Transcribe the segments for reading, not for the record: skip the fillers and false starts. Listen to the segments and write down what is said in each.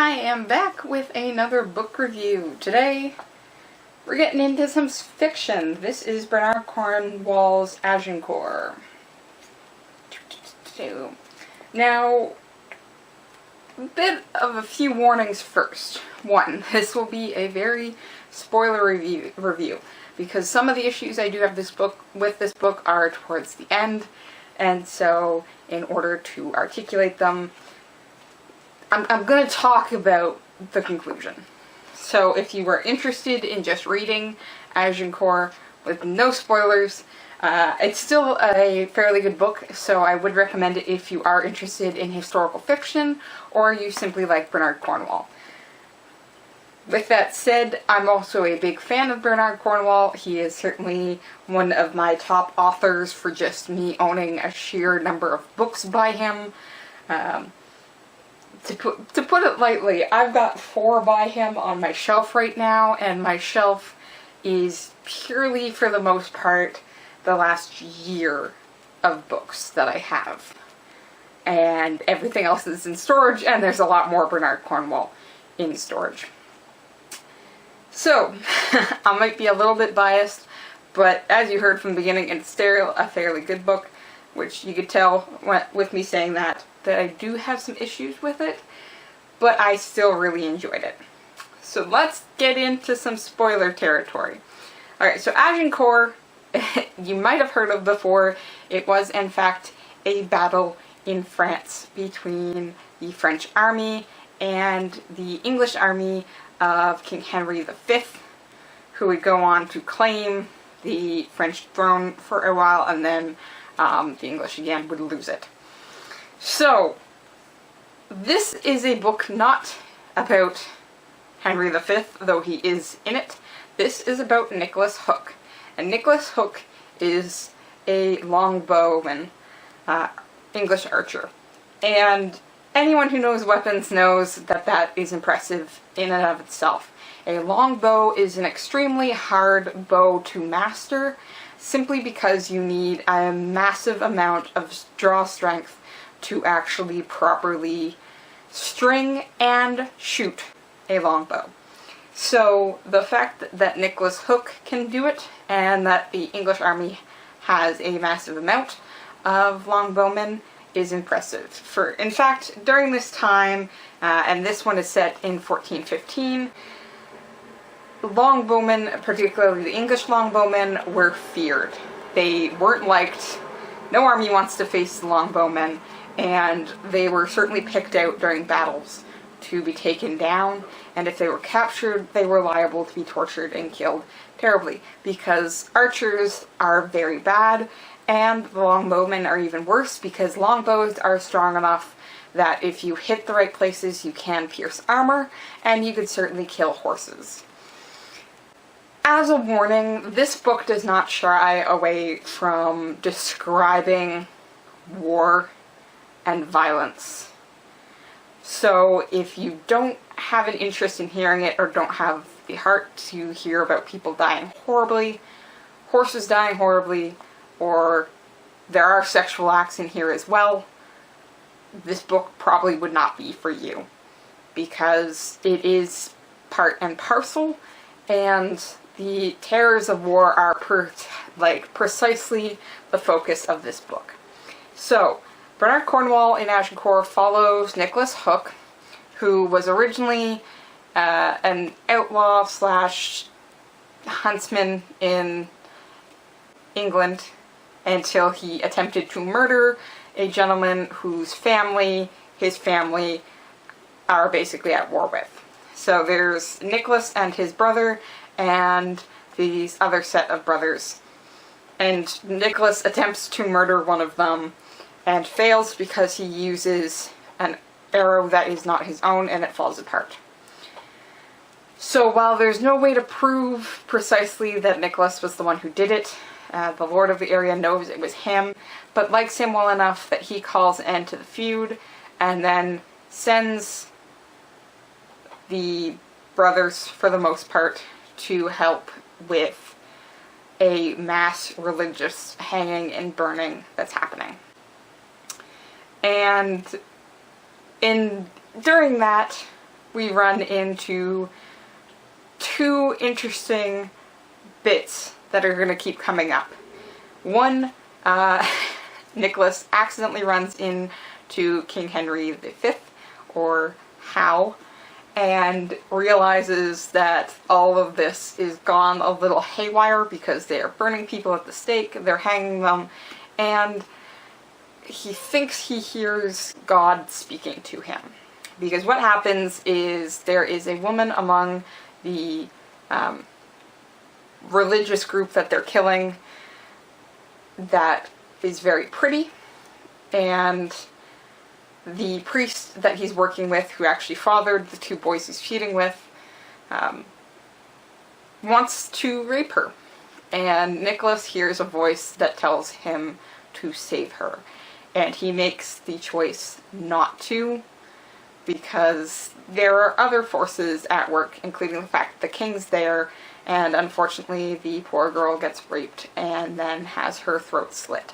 I am back with another book review. Today, we're getting into some fiction. This is Bernard Cornwell's Azincourt. Now, a bit of a few warnings first. One, this will be a very spoiler review because some of the issues I do have with this book are towards the end, and so in order to articulate them, I'm going to talk about the conclusion. So if you are interested in just reading Azincourt with no spoilers, it's still a fairly good book, so I would recommend it if you are interested in historical fiction or you simply like Bernard Cornwell. With that said, I'm also a big fan of Bernard Cornwell. He is certainly one of my top authors for just me owning a sheer number of books by him. To put it lightly, I've got 4 by him on my shelf right now, and my shelf is purely, for the most part, the last year of books that I have. And everything else is in storage, and there's a lot more Bernard Cornwell in storage. So, I might be a little bit biased, but as you heard from the beginning, it's still a fairly good book, which you could tell with me saying that I do have some issues with it, but I still really enjoyed it. So let's get into some spoiler territory. Alright, so Azincourt, you might have heard of before. It was in fact a battle in France between the French army and the English army of King Henry V, who would go on to claim the French throne for a while, and then the English again would lose it. So, this is a book not about Henry V, though he is in it. This is about Nicholas Hook. And Nicholas Hook is a longbowman, English archer. And anyone who knows weapons knows that that is impressive in and of itself. A longbow is an extremely hard bow to master, simply because you need a massive amount of draw strength to actually properly string and shoot a longbow. So the fact that Nicholas Hook can do it, and that the English army has a massive amount of longbowmen, is impressive. In fact, during this time, and this one is set in 1415, longbowmen, particularly the English longbowmen, were feared. They weren't liked. No army wants to face the longbowmen, and they were certainly picked out during battles to be taken down, and if they were captured, they were liable to be tortured and killed terribly, because archers are very bad, and the longbowmen are even worse, because longbows are strong enough that if you hit the right places, you can pierce armor, and you could certainly kill horses. As a warning, this book does not shy away from describing war and violence. So if you don't have an interest in hearing it, or don't have the heart to hear about people dying horribly, horses dying horribly, or there are sexual acts in here as well, this book probably would not be for you, because it is part and parcel, and the terrors of war are precisely the focus of this book. So, Bernard Cornwell in Azincourt follows Nicholas Hook, who was originally an outlaw / huntsman in England, until he attempted to murder a gentleman whose his family, are basically at war with. So there's Nicholas and his brother, and these other set of brothers. And Nicholas attempts to murder one of them, and fails because he uses an arrow that is not his own, and it falls apart. So while there's no way to prove precisely that Nicholas was the one who did it, the lord of the area knows it was him, but likes him well enough that he calls an end to the feud, and then sends the brothers, for the most part, to help with a mass religious hanging and burning that's happening. And during that, we run into two interesting bits that are going to keep coming up. One, Nicholas accidentally runs into King Henry V, or Howe, and realizes that all of this is gone a little haywire because they are burning people at the stake, they're hanging them, and he thinks he hears God speaking to him. Because what happens is there is a woman among the religious group that they're killing that is very pretty, and the priest that he's working with, who actually fathered the two boys he's feuding with, wants to rape her. And Nicholas hears a voice that tells him to save her. And he makes the choice not to, because there are other forces at work, including the fact that the king's there, and unfortunately the poor girl gets raped and then has her throat slit.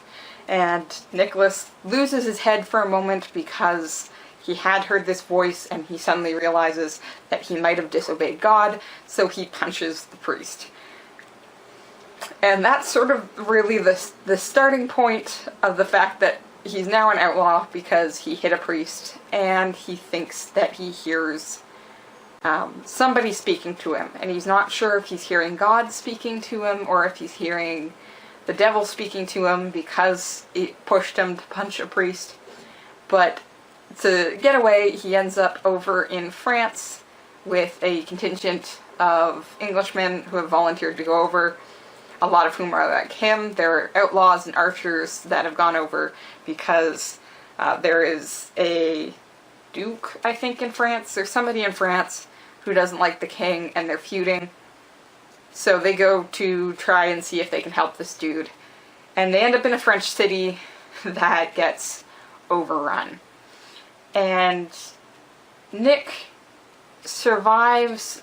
And Nicholas loses his head for a moment because he had heard this voice and he suddenly realizes that he might have disobeyed God, so he punches the priest. And that's sort of really the starting point of the fact that he's now an outlaw because he hit a priest, and he thinks that he hears somebody speaking to him. And he's not sure if he's hearing God speaking to him or if he's hearing the devil speaking to him because it pushed him to punch a priest. But to get away, he ends up over in France with a contingent of Englishmen who have volunteered to go over. A lot of whom are like him. They're outlaws and archers that have gone over because there is a duke, I think, in France. There's somebody in France who doesn't like the king, and they're feuding. So they go to try and see if they can help this dude. And they end up in a French city that gets overrun. And Nick survives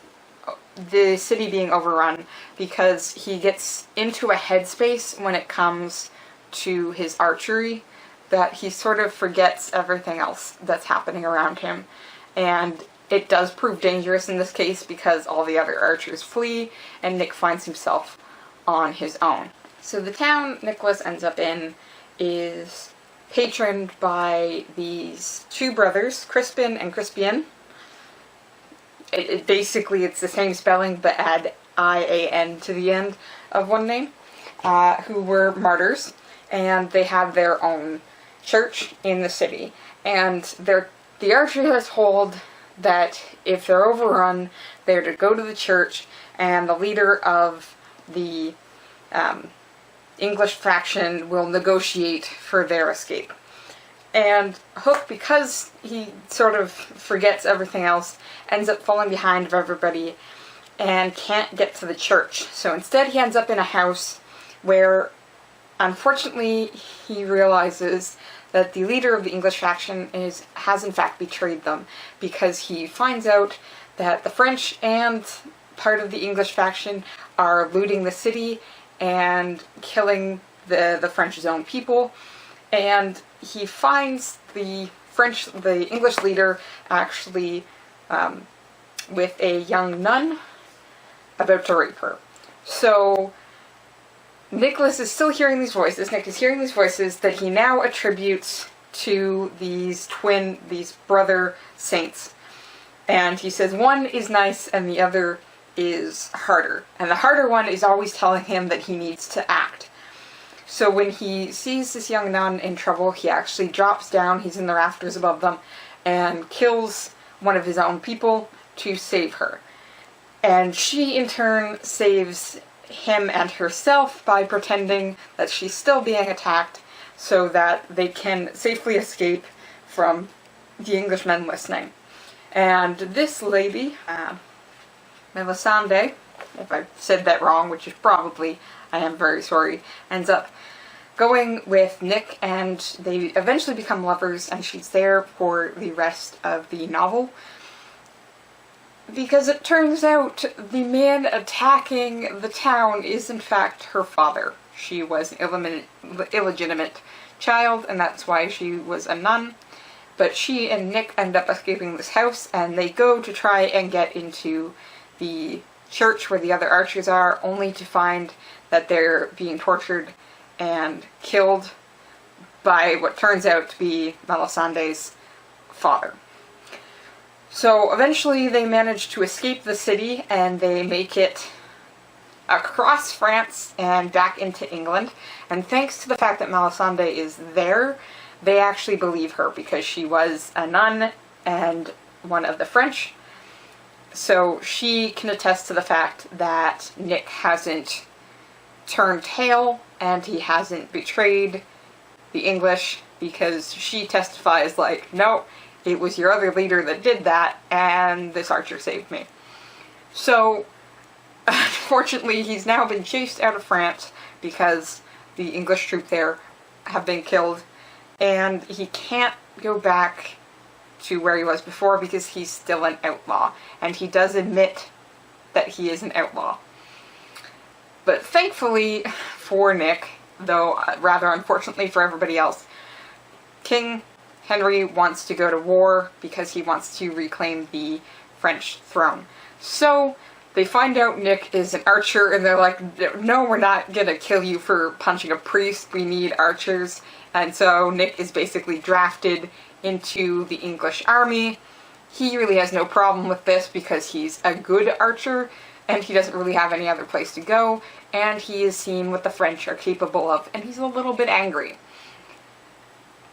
the city being overrun because he gets into a headspace when it comes to his archery that he sort of forgets everything else that's happening around him. And it does prove dangerous in this case because all the other archers flee and Nick finds himself on his own. So the town Nicholas ends up in is patroned by these two brothers, Crispin and Crispian. Basically, it's the same spelling, but add I-A-N to the end of one name, who were martyrs, and they have their own church in the city. And the archers are told that if they're overrun, they're to go to the church, and the leader of the English faction will negotiate for their escape. And Hook, because he sort of forgets everything else, ends up falling behind of everybody and can't get to the church. So instead he ends up in a house where, unfortunately, he realizes that the leader of the English faction has in fact betrayed them, because he finds out that the French and part of the English faction are looting the city and killing the French's own people. And he finds the English leader actually with a young nun about to rape her. So Nicholas is still hearing these voices. Nick is hearing these voices that he now attributes to these brother saints. And he says one is nice and the other is harder. And the harder one is always telling him that he needs to act. So when he sees this young nun in trouble, he actually drops down, he's in the rafters above them, and kills one of his own people to save her. And she, in turn, saves him and herself by pretending that she's still being attacked so that they can safely escape from the Englishmen listening. And this lady, Melisande, if I said that wrong, which is probably, I am very sorry, ends up going with Nick, and they eventually become lovers, and she's there for the rest of the novel. Because it turns out the man attacking the town is in fact her father. She was an illegitimate child, and that's why she was a nun. But she and Nick end up escaping this house, and they go to try and get into the church where the other archers are, only to find that they're being tortured and killed by what turns out to be Melisandre's father. So eventually they manage to escape the city, and they make it across France and back into England. And thanks to the fact that Melisandre is there, they actually believe her, because she was a nun and one of the French. So she can attest to the fact that Nick hasn't turned tail and he hasn't betrayed the English, because she testifies like, no, it was your other leader that did that, and this archer saved me. So, unfortunately, he's now been chased out of France because the English troops there have been killed, and he can't go back to where he was before because he's still an outlaw, and he does admit that he is an outlaw. But thankfully for Nick, though rather unfortunately for everybody else, King Henry wants to go to war because he wants to reclaim the French throne. So they find out Nick is an archer, and they're like, no, we're not gonna kill you for punching a priest, we need archers. And so Nick is basically drafted into the English army. He really has no problem with this because he's a good archer, and he doesn't really have any other place to go, and he is seen what the French are capable of, and he's a little bit angry.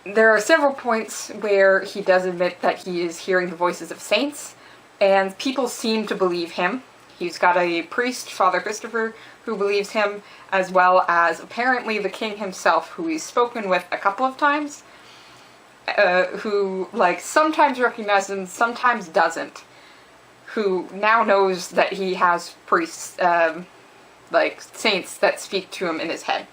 There are several points where he does admit that he is hearing the voices of saints, and people seem to believe him. He's got a priest, Father Christopher, who believes him, as well as apparently the king himself, who he's spoken with a couple of times, who, like, sometimes recognizes him, sometimes doesn't, who now knows that he has priests, like, saints that speak to him in his head.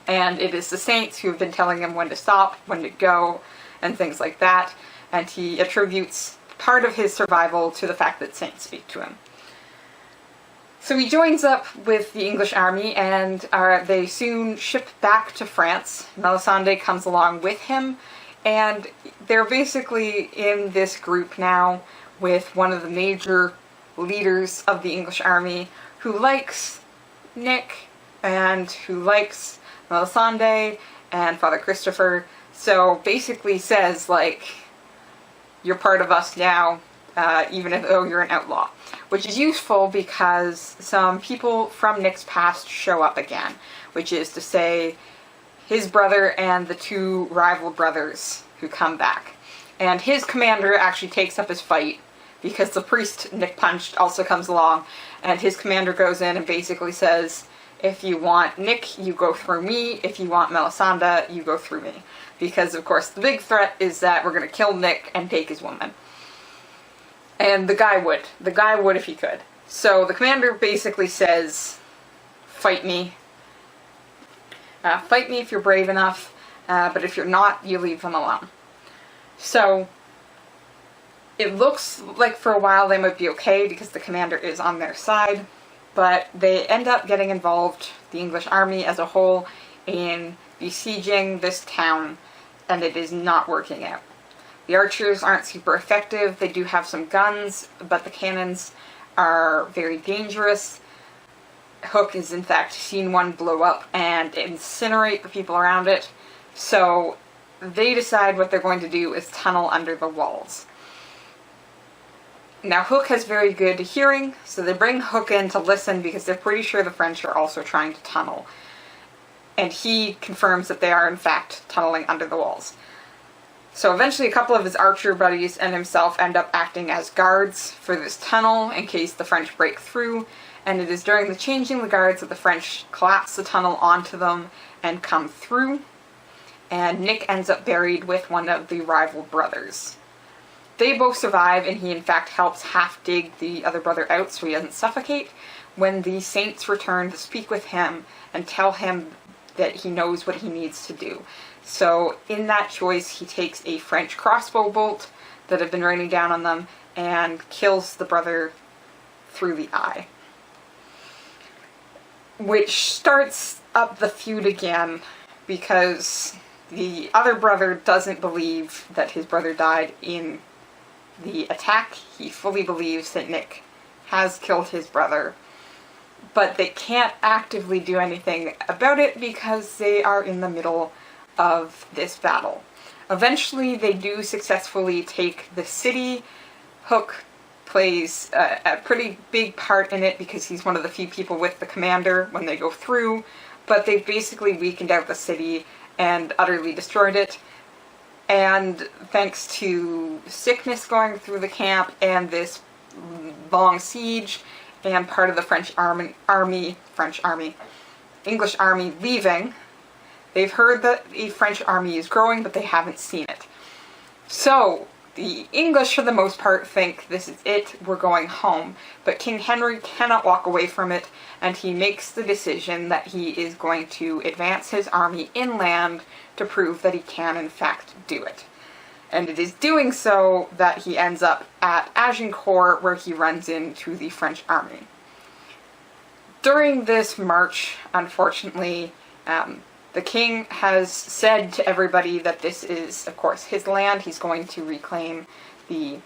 And it is the saints who have been telling him when to stop, when to go, and things like that, and he attributes part of his survival to the fact that saints speak to him. So he joins up with the English army, and they soon ship back to France. Melisandre comes along with him, and they're basically in this group now with one of the major leaders of the English army, who likes Nick, and who likes Melisandre and Father Christopher, so basically says, like, you're part of us now, even though you're an outlaw. Which is useful because some people from Nick's past show up again, which is to say his brother and the two rival brothers who come back. And his commander actually takes up his fight because the priest Nick punched also comes along, and his commander goes in and basically says, if you want Nick, you go through me. If you want Melisandre, you go through me. Because, of course, the big threat is that we're going to kill Nick and take his woman. And the guy would. The guy would if he could. So the commander basically says, fight me. Fight me if you're brave enough, but if you're not, you leave them alone. So it looks like for a while they might be okay because the commander is on their side, but they end up getting involved, the English army as a whole, in besieging this town, and it is not working out. The archers aren't super effective. They do have some guns, but the cannons are very dangerous. Hook has in fact seen one blow up and incinerate the people around it. So they decide what they're going to do is tunnel under the walls. Now Hook has very good hearing, so they bring Hook in to listen because they're pretty sure the French are also trying to tunnel. And he confirms that they are in fact tunneling under the walls. So eventually a couple of his archer buddies and himself end up acting as guards for this tunnel in case the French break through, and it is during the changing the guards that the French collapse the tunnel onto them and come through, and Nick ends up buried with one of the rival brothers. They both survive, and he in fact helps half dig the other brother out so he doesn't suffocate, when the saints return to speak with him and tell him that he knows what he needs to do. So in that choice, he takes a French crossbow bolt that had been raining down on them and kills the brother through the eye. Which starts up the feud again, because The other brother doesn't believe that his brother died in the attack. He fully believes that Nick has killed his brother, but they can't actively do anything about it because they are in the middle of this battle. Eventually, they do successfully take the city. Hook plays a pretty big part in it because he's one of the few people with the commander when they go through, but they've basically weakened out the city and utterly destroyed it. And thanks to sickness going through the camp and this long siege and part of the English army leaving, they've heard that the French army is growing, but they haven't seen it. So, the English, for the most part, think this is it, we're going home. But King Henry cannot walk away from it, and he makes the decision that he is going to advance his army inland to prove that he can, in fact, do it. And it is doing so that he ends up at Agincourt, where he runs into the French army. During this march, unfortunately, the king has said to everybody that this is, of course, his land. He's going to reclaim the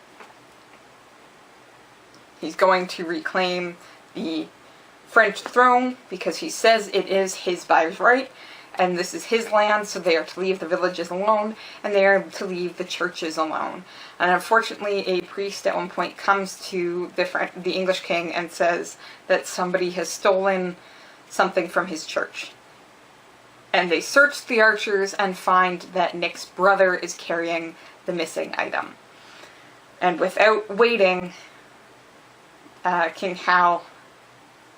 French throne because he says it is his by right, and this is his land, so they are to leave the villages alone, and they are to leave the churches alone. And unfortunately, a priest at one point comes to the English king and says that somebody has stolen something from his church. And they search the archers and find that Nick's brother is carrying the missing item. And without waiting, King Hal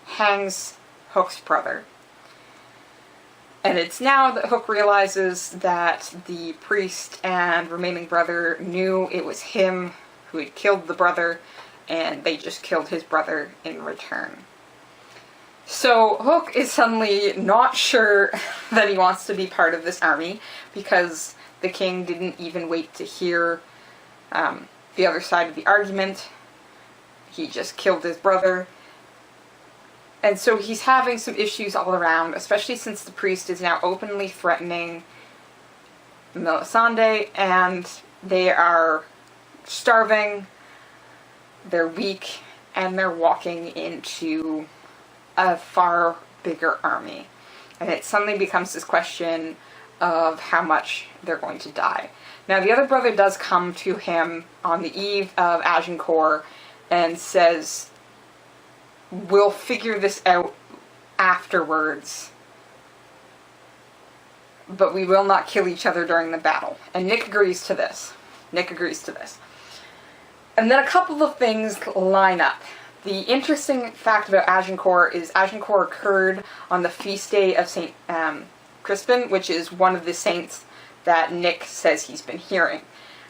hangs Hook's brother. And it's now that Hook realizes that the priest and remaining brother knew it was him who had killed the brother, and they just killed his brother in return. So Hook is suddenly not sure that he wants to be part of this army, because the king didn't even wait to hear the other side of the argument. He just killed his brother. And so he's having some issues all around, especially since the priest is now openly threatening Melisande, and they are starving, they're weak, and they're walking into a far bigger army. And it suddenly becomes this question of how much they're going to die. Now, the other brother does come to him on the eve of Agincourt and says, "We'll figure this out afterwards, but we will not kill each other during the battle." And Nick agrees to this. And then a couple of things line up. The interesting fact about Agincourt is Agincourt occurred on the feast day of St. Crispin, which is one of the saints that Nick says he's been hearing.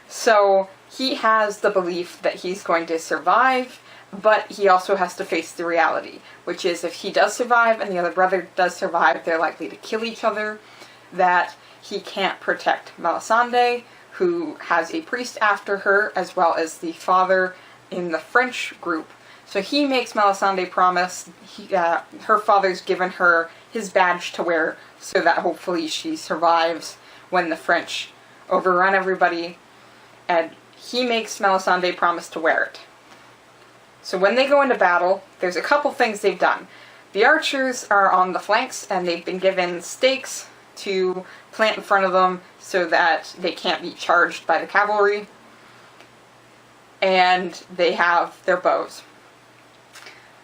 So he has the belief that he's going to survive, but he also has to face the reality, which is if he does survive and the other brother does survive, they're likely to kill each other, that he can't protect Melisande, who has a priest after her, as well as the father in the French group. So he makes Melisande promise, her father's given her his badge to wear so that hopefully she survives when the French overrun everybody, and he makes Melisande promise to wear it. So when they go into battle, there's a couple things they've done. The archers are on the flanks, and they've been given stakes to plant in front of them so that they can't be charged by the cavalry. And they have their bows.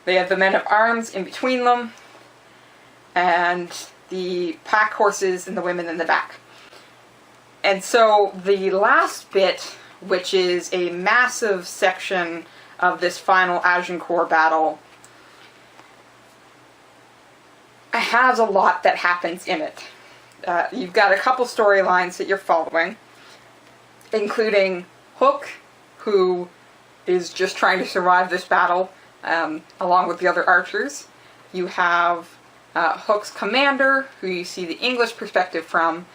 They have the men-at-arms in between them, and the pack horses and the women in the back. And so the last bit, which is a massive section of this final Agincourt battle, has a lot that happens in it. You've got a couple storylines that you're following, including Hook, who is just trying to survive this battle, along with the other archers. You have Hook's commander, who you see the English perspective from.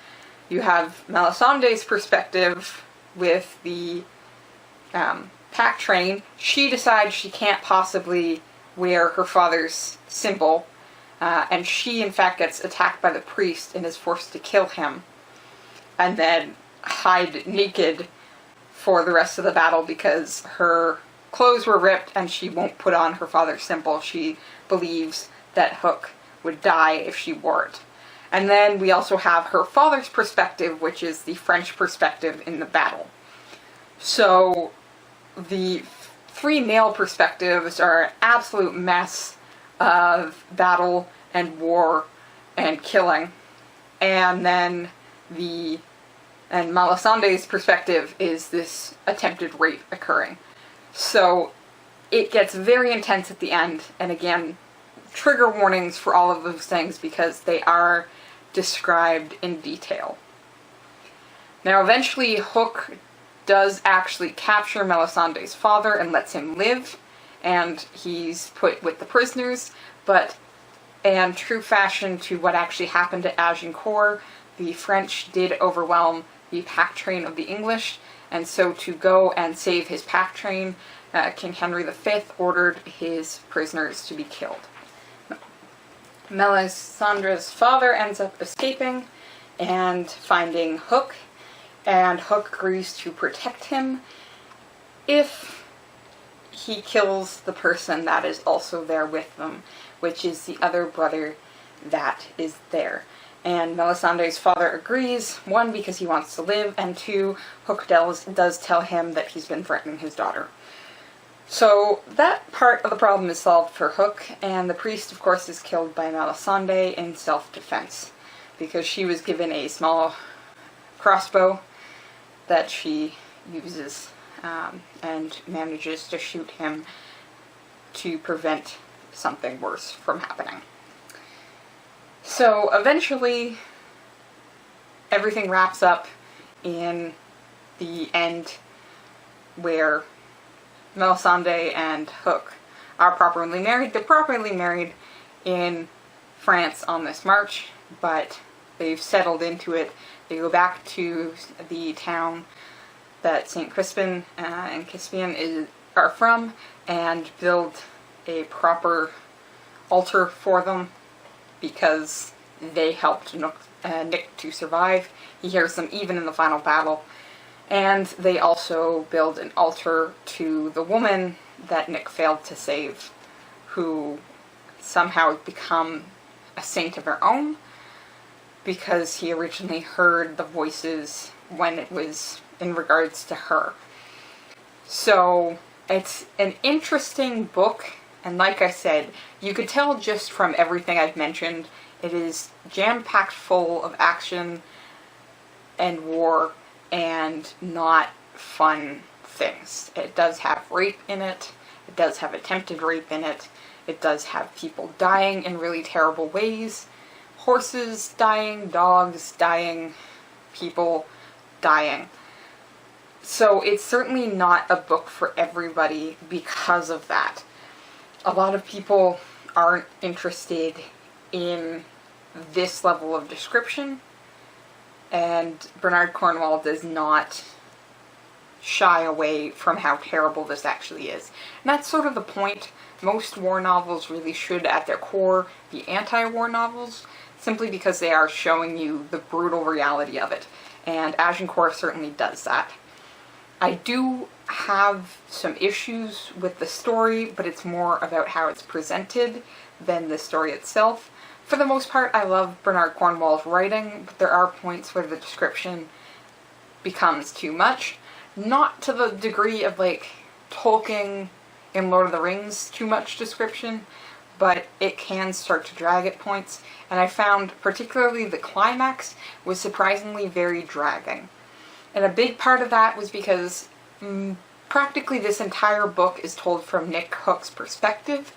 You have Melisandre's perspective with the pack train. She decides she can't possibly wear her father's symbol, and she in fact gets attacked by the priest and is forced to kill him. and then hide naked for the rest of the battle because her clothes were ripped and she won't put on her father's symbol. She believes that Hook would die if she wore it. And then we also have her father's perspective, which is the French perspective in the battle. So the three male perspectives are an absolute mess of battle and war and killing. And then Melisandre's perspective is this attempted rape occurring. So it gets very intense at the end, and again, trigger warnings for all of those things because they are described in detail. Now eventually Hook does actually capture Melisandre's father and lets him live, and he's put with the prisoners, but in true fashion to what actually happened at Agincourt, the French did overwhelm the pack train of the English, and so to go and save his pack train, King Henry V ordered his prisoners to be killed. Melisandre's father ends up escaping and finding Hook, and Hook agrees to protect him if he kills the person that is also there with them, which is the other brother that is there. And Melisandre's father agrees, one, because he wants to live, and two, Hook does tell him that he's been threatening his daughter. So that part of the problem is solved for Hook, and the priest, of course, is killed by Melisandre in self-defense, because she was given a small crossbow that she uses and manages to shoot him to prevent something worse from happening. So eventually everything wraps up in the end where Melisandre and Hook are properly married. They're properly married in France on this march, but they've settled into it. They go back to the town that St. Crispin and Caspian are from and build a proper altar for them because they helped Nick to survive. He hears them even in the final battle. And they also build an altar to the woman that Nick failed to save, who somehow has become a saint of her own because he originally heard the voices when it was in regards to her. So it's an interesting book, and like I said, you could tell just from everything I've mentioned, it is jam-packed full of action and war and not fun things. It does have rape in it. It does have attempted rape in it. It does have people dying in really terrible ways. Horses dying, dogs dying, people dying. So it's certainly not a book for everybody because of that. A lot of people aren't interested in this level of description, and Bernard Cornwell does not shy away from how terrible this actually is. And that's sort of the point. Most war novels really should, at their core, be anti-war novels, simply because they are showing you the brutal reality of it. And Agincourt certainly does that. I do have some issues with the story, but it's more about how it's presented than the story itself. For the most part, I love Bernard Cornwell's writing, but there are points where the description becomes too much. Not to the degree of, like, Tolkien in Lord of the Rings, too much description, but it can start to drag at points, and I found particularly the climax was surprisingly very dragging. And a big part of that was because practically this entire book is told from Nick Hook's perspective,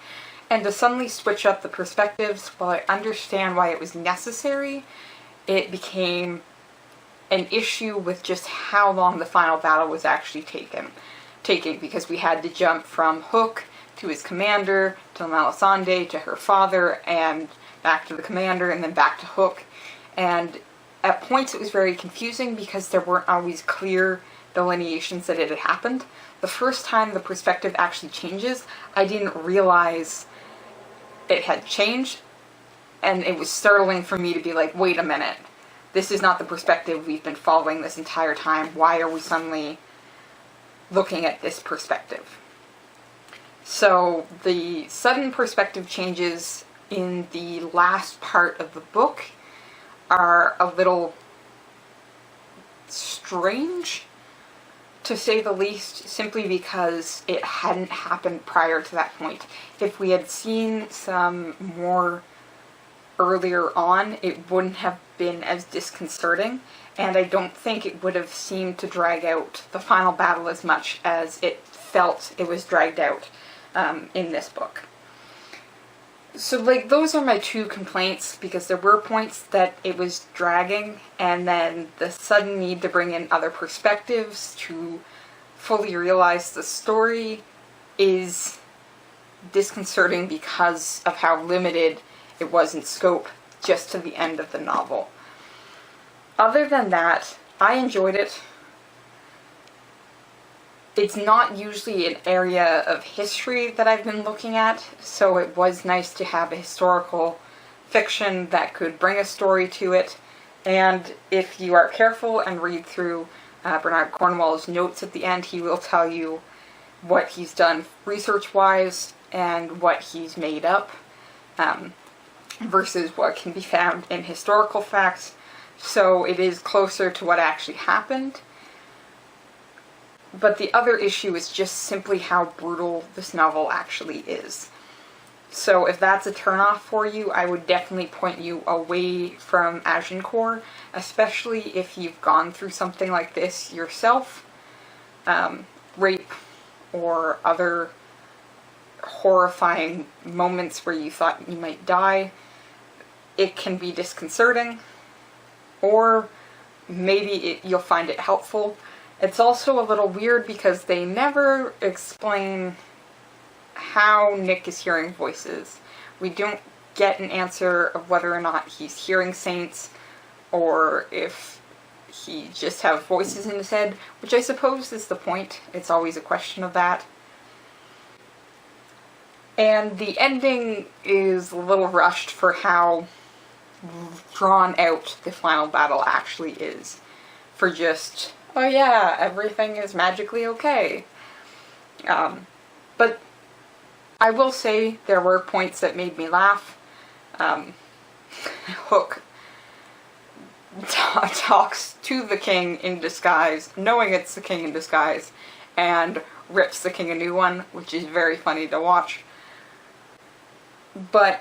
and to suddenly switch up the perspectives, while I understand why it was necessary, it became an issue with just how long the final battle was actually taking, because we had to jump from Hook to his commander, to Melisandre, to her father, and back to the commander, and then back to Hook. And at points it was very confusing because there weren't always clear delineations that it had happened. The first time the perspective actually changes, I didn't realize it had changed, and it was startling for me to be like, wait a minute, this is not the perspective we've been following this entire time. Why are we suddenly looking at this perspective? So the sudden perspective changes in the last part of the book are a little strange, to say the least, simply because it hadn't happened prior to that point. If we had seen some more earlier on, it wouldn't have been as disconcerting, and I don't think it would have seemed to drag out the final battle as much as it felt it was dragged out in this book. So, like, those are my two complaints, because there were points that it was dragging, and then the sudden need to bring in other perspectives to fully realize the story is disconcerting because of how limited it was in scope just to the end of the novel. Other than that, I enjoyed it. It's not usually an area of history that I've been looking at, so it was nice to have a historical fiction that could bring a story to it. And if you are careful and read through Bernard Cornwell's notes at the end, he will tell you what he's done research-wise and what he's made up, versus what can be found in historical facts. So it is closer to what actually happened. But the other issue is just simply how brutal this novel actually is. So if that's a turnoff for you, I would definitely point you away from Azincourt, especially if you've gone through something like this yourself. Rape or other horrifying moments where you thought you might die. It can be disconcerting, or maybe you'll find it helpful. It's also a little weird because they never explain how Nick is hearing voices. We don't get an answer of whether or not he's hearing saints, or if he just has voices in his head, which I suppose is the point. It's always a question of that. And the ending is a little rushed for how drawn out the final battle actually is. For just, oh yeah, everything is magically okay. But I will say there were points that made me laugh. Hook talks to the king in disguise, knowing it's the king in disguise, and rips the king a new one, which is very funny to watch. But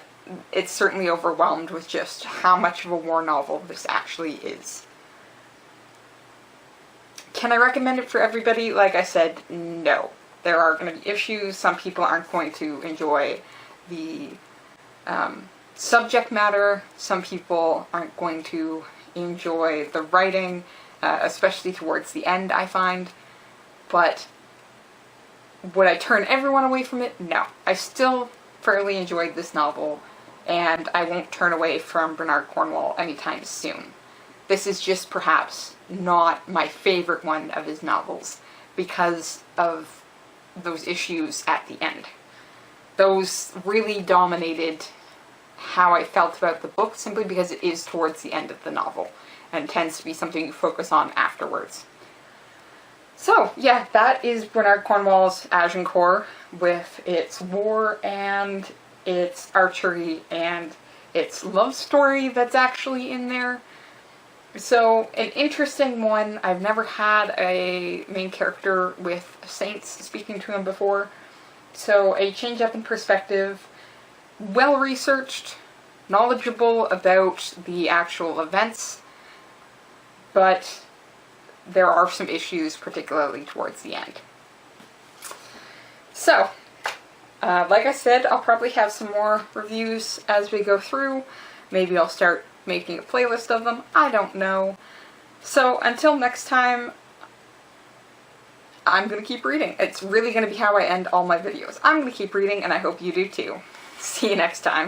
it's certainly overwhelmed with just how much of a war novel this actually is. Can I recommend it for everybody? Like I said, no. There are going to be issues. Some people aren't going to enjoy the subject matter. Some people aren't going to enjoy the writing, especially towards the end, I find. But would I turn everyone away from it? No. I still fairly enjoyed this novel, and I won't turn away from Bernard Cornwell anytime soon. This is just perhaps not my favorite one of his novels because of those issues at the end. Those really dominated how I felt about the book, simply because it is towards the end of the novel and tends to be something you focus on afterwards. So, yeah, that is Bernard Cornwell's Azincourt, with its war and its archery and its love story that's actually in there. So, an interesting one. I've never had a main character with saints speaking to him before. So, a change up in perspective, well-researched, knowledgeable about the actual events, but there are some issues, particularly towards the end. So, like I said, I'll probably have some more reviews as we go through. Maybe I'll start making a playlist of them. I don't know. So, until next time, I'm going to keep reading. It's really going to be how I end all my videos. I'm going to keep reading, and I hope you do too. See you next time.